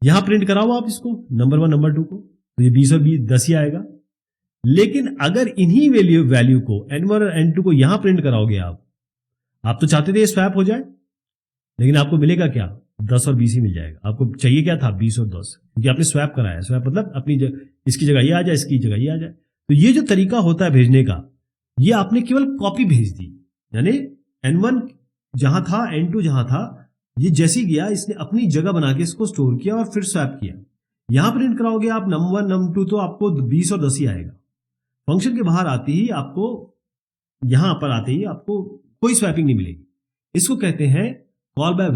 [SPEAKER 1] यहां प्रिंट कराओ आप इसको नंबर 1 नंबर 2 को, तो ये 20 और 20 10 ही आएगा। लेकिन अगर इन्हीं वैल्यू को n1 और n2 को यहां प्रिंट कराओगे आप तो चाहते थे ये स्वैप हो जाए, लेकिन आपको मिलेगा क्या, 10 और 20 ही मिल जाएगा। आपको चाहिए क्या था, 20 और 10, क्योंकि आपने स्वैप कराया। स्वैप मतलब अपनी इसकी जगह ये आ जाए, इसकी जगह ये आ जाए। तो ये जो तरीका होता है भेजने का, ये आपने केवल कॉपी भेज दी, यानी n1 जहां था n2 जहां था, ये जैसी गया इसने अपनी जगह बना के इसको स्टोर किया और फिर स्वैप किया। यहां प्रिंट कराओगे आप num1 num2 तो आपको 20 और 10 ही आएगा। फंक्शन के बाहर आते ही आपको, यहां पर आते ही आपको कोई स्वैपिंग नहीं मिलेगी। इसको कहते हैं कॉल बाय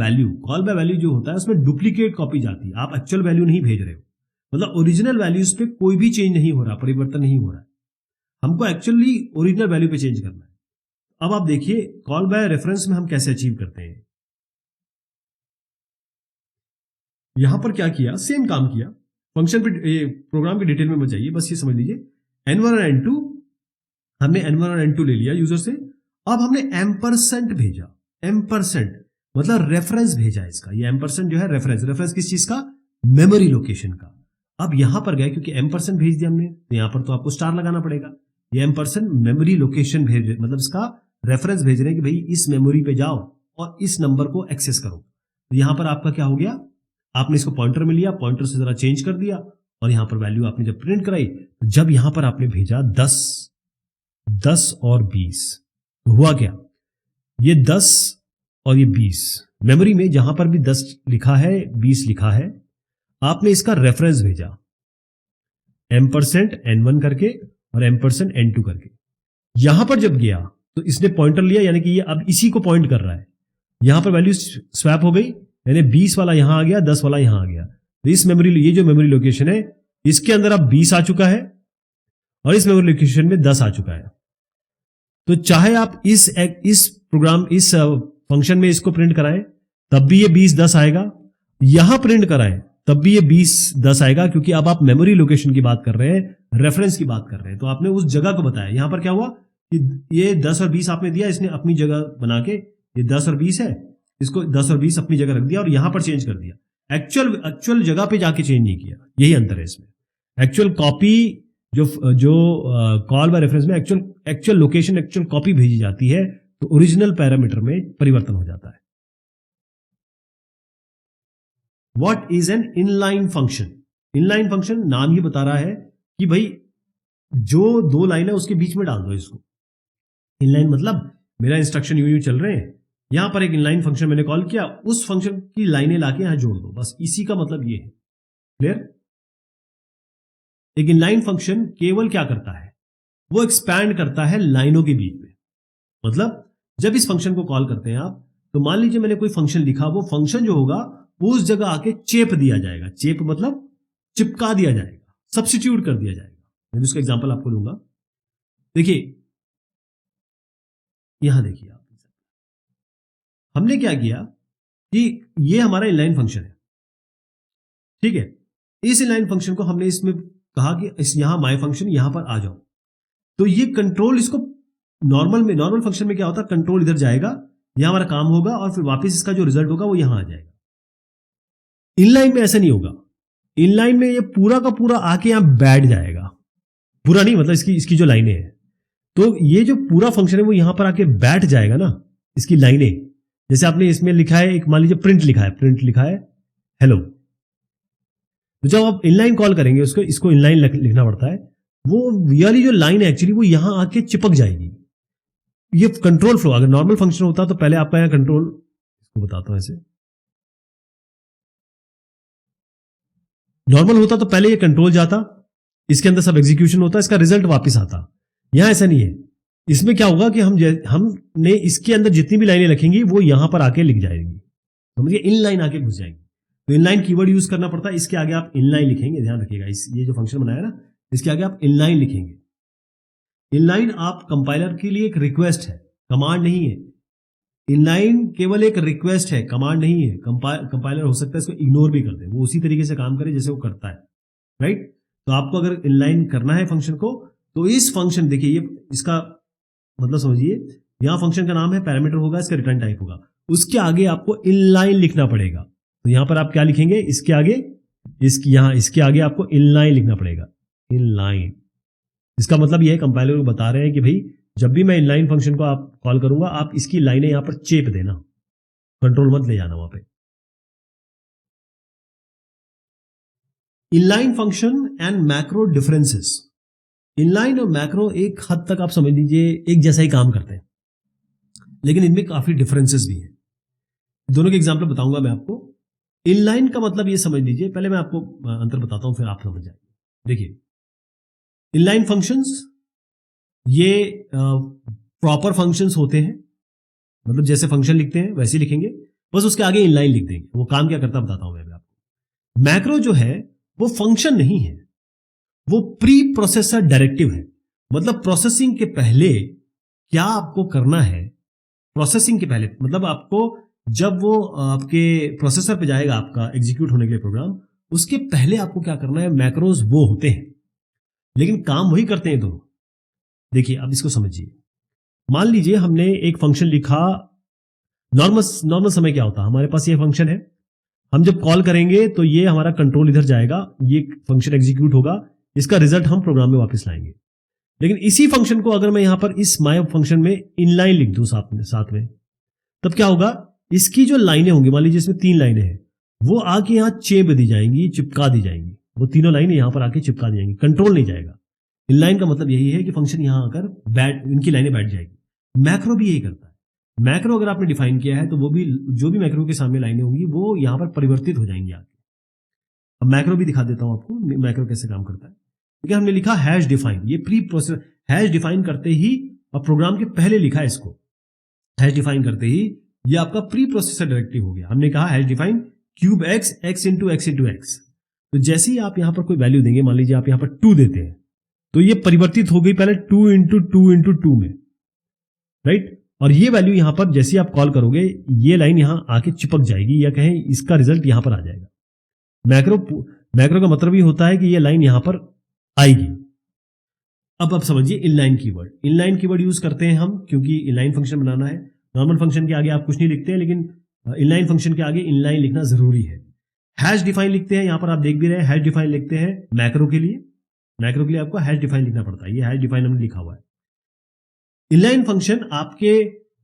[SPEAKER 1] वैल्यू जो होता है उसमें डुप्लीकेट कॉपी जाती है, आप एक्चुअल वैल्यू नहीं भेज रहे हो, मतलब ओरिजिनल वैल्यूज पे कोई भी चेंज नहीं हो रहा, परिवर्तन नहीं हो रहा है, हमको एक्चुअली ओरिजिनल वैल्यू पे चेंज करना है। अब आप देखिए कॉल बाय रेफरेंस में हम कैसे अचीव करते हैं। यहां पर क्या किया, सेम काम किया, फंक्शन पे प्रोग्राम की डिटेल में मत जाइए, बस ये समझ लीजिए n1 और n2, हमने n1 और n2 ले लिया यूजर से। अब हमने एम्परसेंट भेजा, एम्परसेंट मतलब रेफरेंस भेजा इसका, ये एम्परसेंट जो है रेफरेंस किस चीज का, मेमोरी लोकेशन का। अब यहां पर गए क्योंकि एम्परसेंट भेज दिया हमने, तो यहां पर तो आपको स्टार लगाना पड़ेगा, ये एम्परसेंट मेमोरी लोकेशन भेज, मतलब इसका रेफरेंस भेज रहे हैं कि भाई इस मेमोरी पे जाओ और इस नंबर को एक्सेस करो। तो यहां पर आपका क्या हो गया, आपने इसको पॉइंटर में लिया, पॉइंटर से जरा चेंज कर दिया और यहां पर वैल्यू आपने जब प्रिंट कराई, जब यहां पर आपने भेजा 10 और 20, तो हुआ क्या, ये 10 और ये 20 मेमोरी में जहां पर भी 10 लिखा है 20 लिखा है, आपने इसका रेफरेंस भेजा एम्परसेंट n1 करके और एम्परसेंट n2 करके। यहां पर जब गया तो इसने पॉइंटर लिया, यानी कि ये अब इसी को पॉइंट कर रहा है, यहां पर वैल्यू स्वैप हो गई, यानी 20 वाला यहां आ गया, 10 वाला यहां आ गया। तो इस मेमोरी, ये जो मेमोरी लोकेशन है इसके अंदर अब 20 आ चुका है और इस मेमोरी लोकेशन में 10 आ चुका है। तो चाहे आप इस प्रोग्राम, इस फंक्शन में इसको प्रिंट कराएं तब भी ये 20-10 आएगा, यहां प्रिंट कराएं तब भी ये 20-10 आएगा, क्योंकि अब आप मेमोरी लोकेशन की बात कर रहे हैं, रेफरेंस की बात कर रहे हैं, तो आपने उस जगह को बताया। यहां पर क्या हुआ कि ये 10 और 20 आपने दिया, इसने अपनी जगह बना के, ये 10 और 20 है, इसको 10 और 20 अपनी जगह रख दिया और यहां पर चेंज कर दिया, एक्चुअल जगह पे जाके चेंज नहीं किया, यही अंतर है इसमें। एक्चुअल कॉपी जो कॉल बाय रेफरेंस में एक्चुअल लोकेशन, एक्चुअल कॉपी भेजी जाती है, तो ओरिजिनल पैरामीटर में परिवर्तन हो जाता है। What is an inline function? Inline function नाम ही बता रहा है कि भाई जो दो लाइन है उसके बीच में डाल दो इसको। इनलाइन मतलब मेरा इंस्ट्रक्शन यूं चल रहे हैं, यहां पर एक इनलाइन फंक्शन मैंने कॉल किया, उस फंक्शन की लाइनें लाके यहां जोड़ दो, बस इसी का मतलब ये है। क्लियर? एक इनलाइन फंक्शन केवल क्या करता है, वो एक्सपैंड करता है लाइनों के बीच में। मतलब जब इस फंक्शन को कॉल करते हैं आप, तो मान लीजिए मैंने कोई फंक्शन लिखा, वो फंक्शन जो होगा वो उस जगह आके चेप दिया जाएगा, चेप मतलब चिपका दिया जाएगा, सब्स्टिट्यूट कर दिया जाएगा। मैं उसका एग्जांपल आपको दूंगा। देखिए यहां देखिए आप, हमने क्या किया कि ये हमारा इनलाइन फंक्शन है, ठीक है, इस इनलाइन फंक्शन को हमने इसमें कहा कि इस यहां माय फंक्शन, यहां पर आ जाओ, तो ये कंट्रोल, इसको नॉर्मल फंक्शन में क्या होता है, कंट्रोल इधर जाएगा, यहां हमारा काम होगा और फिर वापस इसका जो रिजल्ट होगा वो यहां आ जाएगा। इनलाइन में ऐसा नहीं होगा, इनलाइन में ये पूरा का पूरा आके यहां बैठ जाएगा, पूरा नहीं मतलब इसकी जो लाइनें हैं, तो ये जो पूरा फंक्शन है वो यहां पर आके बैठ जाएगा ना, इसकी लाइनें। जैसे आपने इसमें लिखा है, एक मान लीजिए प्रिंट लिखा है हेलो, तो जब आप इनलाइन कॉल करेंगे उसको, इसको इनलाइन लिखना पड़ता है, वो वाली जो लाइन है एक्चुअली वो यहां आके चिपक जाएगी। ये कंट्रोल फ्लो, अगर नॉर्मल फंक्शन होता तो पहले आपका यहां कंट्रोल, इसको बताता हूं ऐसे, नॉर्मल होता तो पहले ये कंट्रोल जाता, इसके अंदर सब एग्जीक्यूशन होता, इसका रिजल्ट वापस आता। यहां ऐसा नहीं है, इसमें क्या होगा कि हमने इसके अंदर जितनी भी लाइनें लिखेंगी वो यहां पर आके लिख जाएंगी, तो मुझे इनलाइन आके घुस जाएंगी। तो इनलाइन कीवर्ड यूज करना पड़ता है, इसके आगे आप इनलाइन लिखेंगे, ध्यान रखिएगा, ये जो फंक्शन बनाया ना इसके आगे आप इनलाइन लिखेंगे। इनलाइन आप कंपाइलर के लिए एक रिक्वेस्ट है, कमांड नहीं है। इनलाइन केवल एक रिक्वेस्ट है, कमांड नहीं है। कंपाइलर हो सकता है इसको इग्नोर भी कर दे, वो उसी तरीके से काम करे जैसे वो करता है, राइट। तो आपको अगर इनलाइन करना है फंक्शन को, तो इस फंक्शन, देखिए ये इसका मतलब समझिए, यहां फंक्शन का नाम है, पैरामीटर होगा, इसका रिटर्न टाइप होगा, उसके आगे आपको इनलाइन लिखना पड़ेगा। तो यहां पर आप क्या लिखेंगे, इसके आगे, इसके आगे आपको इनलाइन लिखना पड़ेगा, इनलाइन। इसका मतलब यह है, कंपाइलर को बता रहे हैं कि भाई जब भी मैं इनलाइन फंक्शन को आप कॉल करूंगा, आप इसकी लाइनें यहां पर चेप देना, कंट्रोल मत ले जाना वहां पे। Inline function and macro differences. Inline और मैक्रो एक हद तक आप समझ लीजिए एक जैसा ही काम करते हैं, लेकिन इनमें काफी डिफरेंसेस भी हैं। दोनों के एग्जांपल बताऊंगा मैं आपको। इनलाइन का मतलब ये समझ लीजिए, पहले मैं आपको अंतर बताता हूं फिर आप समझ जाएंगे। देखिए इनलाइन फंक्शंस ये प्रॉपर फंक्शंस होते हैं, मतलब जैसे फंक्शन लिखते हैं वैसे ही लिखेंगे, बस उसके आगे इनलाइन लिख देंगे। वो काम क्या करता बताता हूं मैं अभी आपको। मैक्रो जो है वो फंक्शन नहीं है, वो प्री प्रोसेसर डायरेक्टिव है। मतलब प्रोसेसिंग के पहले क्या आपको करना है, प्रोसेसिंग के पहले मतलब आपको जब वो आपके प्रोसेसर पे जाएगा आपका एग्जीक्यूट होने के लिए प्रोग्राम, उसके पहले आपको क्या करना है, मैक्रोज वो होते हैं लेकिन काम वही करते हैं दोनों। देखिए अब इसको समझिए। मान लीजिए हमने एक फंक्शन लिखा, नॉर्मल समय क्या होता है, हमारे पास ये फंक्शन है, हम जब कॉल करेंगे तो ये हमारा कंट्रोल इधर जाएगा, ये फंक्शन एग्जीक्यूट होगा, इसका रिजल्ट हम प्रोग्राम में वापस लाएंगे। लेकिन इसी फंक्शन को अगर मैं यहां पर इस माय फंक्शन में इनलाइन लिख दूं साथ में, तब क्या होगा, इसकी जो लाइनें होंगी, मान लीजिए इसमें 3 लाइनें हैं, वो आके यहां चेप दी जाएंगी, चिपका दी जाएंगी। वो तीनों लाइनें यहां पर आके चिपका दी जाएंगी, कंट्रोल नहीं जाएगा। इनलाइन का मतलब यही है कि फंक्शन यहां आकर इनकी लाइनें बैठ जाएगी। मैक्रो भी यही करता है। मैक्रो अगर आपने डिफाइन किया है तो वो भी, जो भी मैक्रो के सामने लाइनें होंगी वो यहां पर परिवर्तित हो जाएंगी आगे। अब मैक्रो भी दिखा देता हूं आपको, मैक्रो कैसे काम करता है। ठीक है, हमने लिखा हैश डिफाइन, ये प्री प्रोसेस हैश डिफाइन करते ही, अब प्रोग्राम के पहले लिखा है इसको, हैश डिफाइन करते ही ये आपका प्री प्रोसेसर डायरेक्टिव हो गया। हमने कहा hash define cube x x into x into x. तो जैसे ही आप यहां पर कोई वैल्यू देंगे, मान लीजिए आप यहां पर 2 देते हैं, तो ये परिवर्तित हो गई पहले 2 इंटू 2 इंटू 2 में, राइट। और ये वैल्यू यहां पर जैसे ही आप कॉल करोगे, ये लाइन यहां आके चिपक जाएगी, या कहें इसका रिजल्ट यहां पर आ जाएगा। मैक्रो का मतलब ये होता है कि ये लाइन यहां पर आएगी। अब समझिए inline keyword. Inline keyword use करते हैं हम क्योंकि इनलाइन फंक्शन बनाना है। नॉर्मल फंक्शन के आगे आप कुछ नहीं लिखते हैं, लेकिन इनलाइन फंक्शन के आगे इनलाइन लिखना जरूरी है। हैश डिफाइन लिखते हैं, यहां पर आप देख भी रहे हैं हैश डिफाइन लिखते हैं मैक्रो के लिए। मैक्रो के लिए आपको हैश डिफाइन लिखना पड़ता है, ये हैश डिफाइन हमने लिखा हुआ है। इनलाइन फंक्शन आपके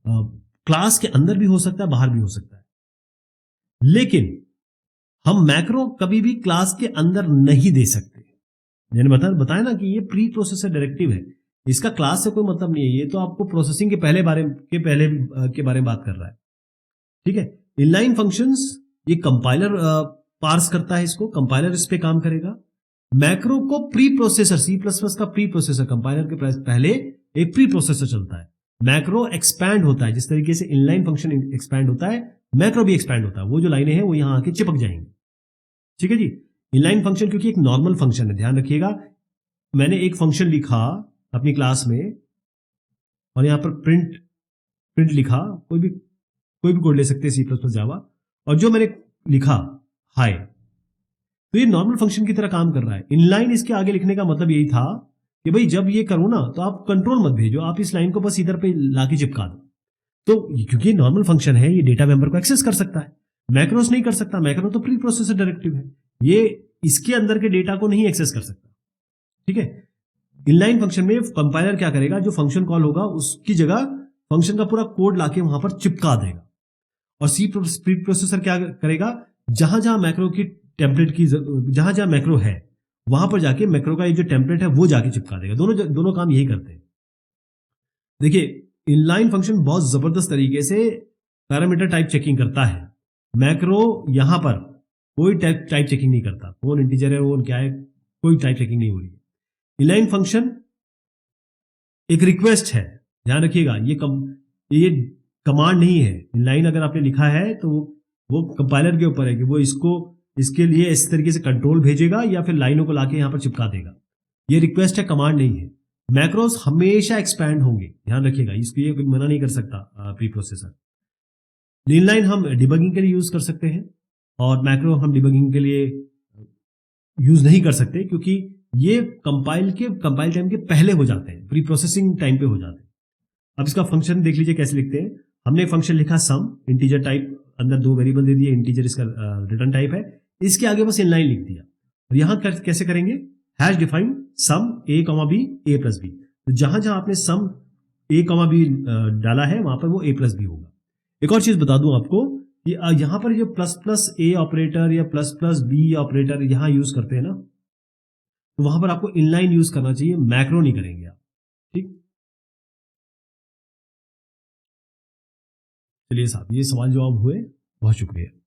[SPEAKER 1] क्लास के अंदर भी हो सकता है, बाहर भी हो सकता है, लेकिन हम मैक्रो कभी भी क्लास के अंदर नहीं दे सकते। मैंने बताया ना कि ये प्री प्रोसेसर डायरेक्टिव है, इसका क्लास से कोई मतलब नहीं है। ये तो आपको प्रोसेसिंग के पहले के बारे में बात कर रहा है। ठीक है, इनलाइन फंक्शंस ये कंपाइलर पार्स करता है, इसको कंपाइलर इस पे काम करेगा। मैक्रो को प्री प्रोसेसर, C++ का प्री प्रोसेसर, कंपाइलर के पहले एक प्री प्रोसेसर चलता है। मैक्रो एक्सपैंड होता है, जिस तरीके से इनलाइन फंक्शन एक्सपैंड होता है, मैक्रो भी एक्सपैंड होता है। वो जो लाइनें हैं वो यहां आके चिपक जाएंगी। ठीक है जी। इनलाइन फंक्शन क्योंकि एक नॉर्मल फंक्शन है, ध्यान रखिएगा। मैंने एक फंक्शन लिखा अपनी क्लास में और यहां पर प्रिंट लिखा, कोई भी कोड ले सकते हैं, C++ जावा, और जो मैंने लिखा हाय, तो ये नॉर्मल फंक्शन की तरह काम कर रहा है। इनलाइन इसके आगे लिखने का मतलब यही था कि भाई जब ये करो ना तो आप कंट्रोल मत भेजो, आप इस लाइन को बस इधर पे लाके चिपका दो। तो क्योंकि नॉर्मल फंक्शन है, ये डेटा मेंबर को एक्सेस कर सकता है, मैक्रोस नहीं कर सकता। मैक्रो तो प्री प्रोसेसर डायरेक्टिव है, ये इसके अंदर के डेटा को नहीं एक्सेस कर सकता। ठीक है, इनलाइन फंक्शन में कंपाइलर क्या करेगा, जो फंक्शन कॉल होगा उसकी जगह फंक्शन का पूरा कोड लाके वहां पर चिपका देगा। और प्री प्रोसेसर क्या करेगा, जहां जहां मैक्रो की टेम्पलेट की, जहां जहां मैक्रो है वहां पर जाके मैक्रो का ये जो टेम्पलेट है वो जाके चिपका देगा। दोनों काम यही करते हैं। देखिए इनलाइन फंक्शन बहुत जबरदस्त तरीके से पैरामीटर टाइप चेकिंग करता है। मैक्रो यहां पर कोई टाइप चेकिंग नहीं करता, कौन इंटीजर है वो क्या है, कोई टाइप चेकिंग नहीं हो रही है। इनलाइन फंक्शन एक रिक्वेस्ट है, ध्यान रखिएगा, ये कमांड नहीं है। इनलाइन अगर आपने लिखा है तो वो कंपाइलर के ऊपर है कि वो इसके लिए इस तरीके से कंट्रोल भेजेगा या फिर लाइनों को लाके यहां पर चिपका देगा। ये रिक्वेस्ट है, कमांड नहीं है। मैक्रोस हमेशा एक्सपैंड होंगे, ध्यान रखिएगा, इसको ये मना नहीं कर सकता प्री प्रोसेसर। इनलाइन हम डिबगिंग के लिए यूज कर सकते हैं और मैक्रो हम डिबगिंग के लिए यूज नहीं कर सकते, क्योंकि ये कंपाइल टाइम के पहले हो जाते हैं, प्री प्रोसेसिंग टाइम पे हो जाते हैं। अब इसका फंक्शन देख लीजिए कैसे लिखते हैं। हमने फंक्शन लिखा सम, इंटीजर टाइप, अंदर 2 वेरिएबल दे दिए, इंटीजर इसका रिटर्न टाइप है, इसके आगे बस इनलाइन लिख दिया। और यहां कैसे करेंगे, hash define sum a, b a plus b। तो जहां जहां आपने सम a, b डाला है वहां पर वो a प्लस b होगा। एक और चीज बता दूं आपको, यहां पर जो प्लस प्लस a ऑपरेटर या प्लस प्लस b ऑपरेटर यहां यूज करते हैं ना, तो वहां पर आपको इनलाइन यूज करना चाहिए, मैक्रो नहीं करेंगे आप। ठीक, चलिए साहब, ये सवाल जवाब हुए, बहुत शुक्रिया।